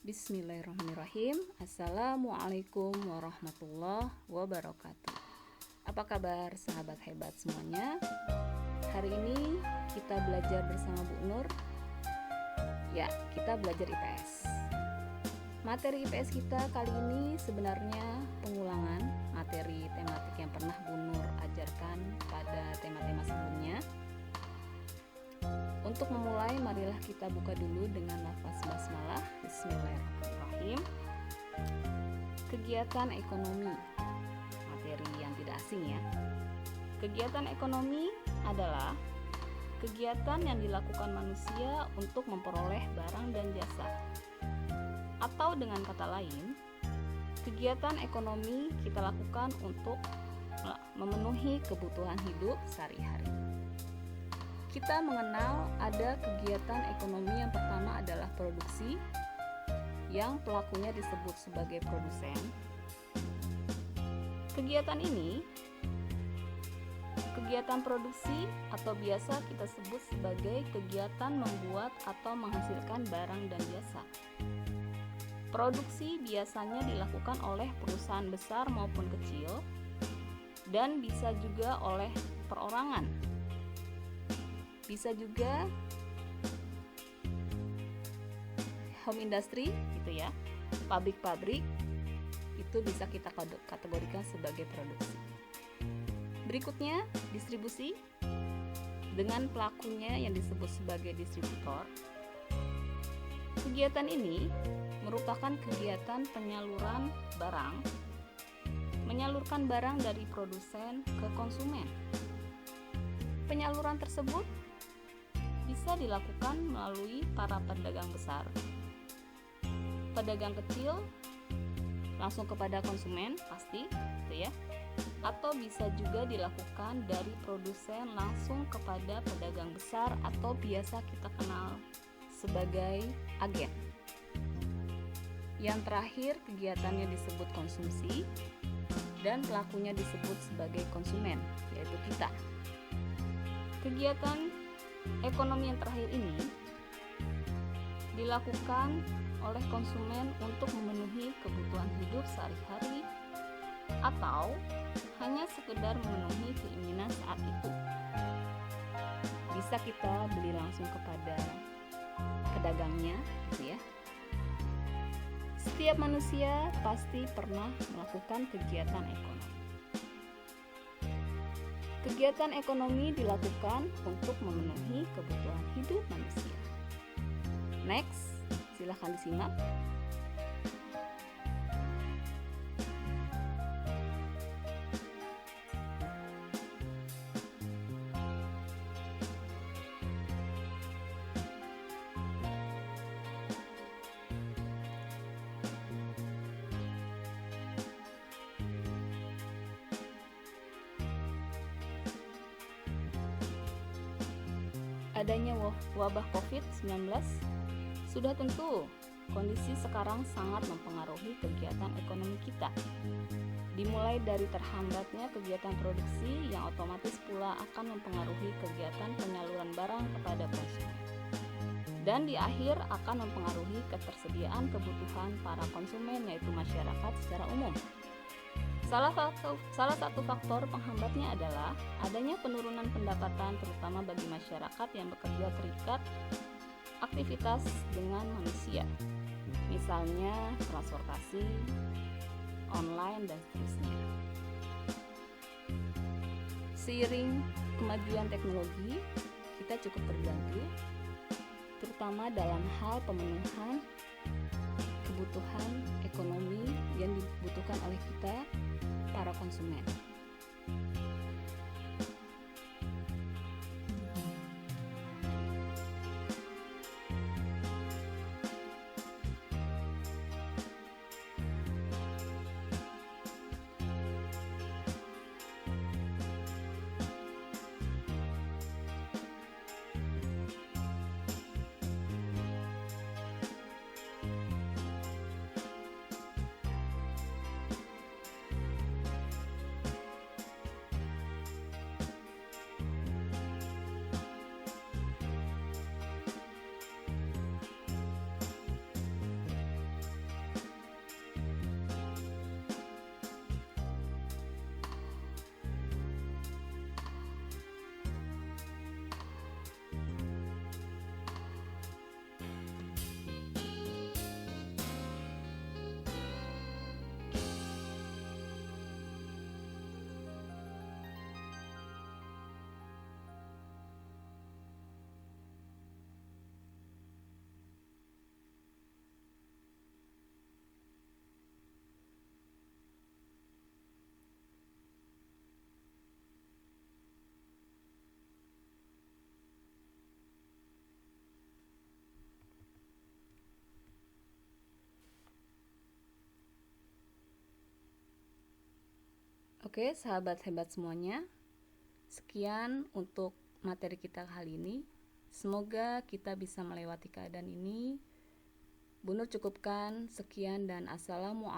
Bismillahirrahmanirrahim. Assalamualaikum warahmatullahi wabarakatuh. Apa kabar sahabat hebat semuanya? Hari ini kita belajar bersama Bu Nur. Ya, kita belajar IPS. Materi IPS kita kali ini sebenarnya pengulangan materi tematik yang pernah Bu Nur ajarkan pada tema-tema sebelumnya. Untuk memulai, marilah kita buka dulu dengan lafaz basmalah. Bismillahirrahmanirrahim. Kegiatan ekonomi, materi yang tidak asing ya. Kegiatan ekonomi adalah kegiatan yang dilakukan manusia untuk memperoleh barang dan jasa. Atau dengan kata lain, kegiatan ekonomi kita lakukan untuk memenuhi kebutuhan hidup sehari-hari. Kita mengenal ada kegiatan ekonomi yang pertama adalah produksi, yang pelakunya disebut sebagai produsen. Kegiatan ini, kegiatan produksi atau biasa kita sebut sebagai kegiatan membuat atau menghasilkan barang dan jasa. Produksi biasanya dilakukan oleh perusahaan besar maupun kecil dan bisa juga oleh perorangan. Bisa juga home industry gitu ya, pabrik-pabrik itu bisa kita kategorikan sebagai produksi. Berikutnya distribusi dengan pelakunya yang disebut sebagai distributor. Kegiatan ini merupakan kegiatan penyaluran barang, menyalurkan barang dari produsen ke konsumen. Penyaluran tersebut bisa dilakukan melalui para pedagang besar, pedagang kecil langsung kepada konsumen pasti, gitu ya. Atau bisa juga dilakukan dari produsen langsung kepada pedagang besar atau biasa kita kenal sebagai agen. Yang terakhir, kegiatannya disebut konsumsi dan pelakunya disebut sebagai konsumen, yaitu kita. Kegiatan ekonomi yang terakhir ini dilakukan oleh konsumen untuk memenuhi kebutuhan hidup sehari-hari atau hanya sekedar memenuhi keinginan saat itu. Bisa kita beli langsung kepada pedagangnya, gitu ya. Setiap manusia pasti pernah melakukan kegiatan ekonomi. Kegiatan ekonomi dilakukan untuk memenuhi kebutuhan hidup manusia. Next, silahkan disimak. Adanya wabah COVID-19, sudah tentu kondisi sekarang sangat mempengaruhi kegiatan ekonomi kita. Dimulai dari terhambatnya kegiatan produksi yang otomatis pula akan mempengaruhi kegiatan penyaluran barang kepada konsumen. Dan di akhir akan mempengaruhi ketersediaan kebutuhan para konsumen, yaitu masyarakat secara umum. Salah satu faktor penghambatnya adalah adanya penurunan pendapatan terutama bagi masyarakat yang bekerja terikat aktivitas dengan manusia, misalnya transportasi, online, dan seterusnya. Seiring kemajuan teknologi, kita cukup terbantu, terutama dalam hal pemenuhan kebutuhan ekonomi yang dibutuhkan oleh kita, para konsumen. Oke, sahabat hebat semuanya. Sekian untuk materi kita kali ini. Semoga kita bisa melewati keadaan ini. Bu Nur cukupkan. Sekian dan assalamualaikum.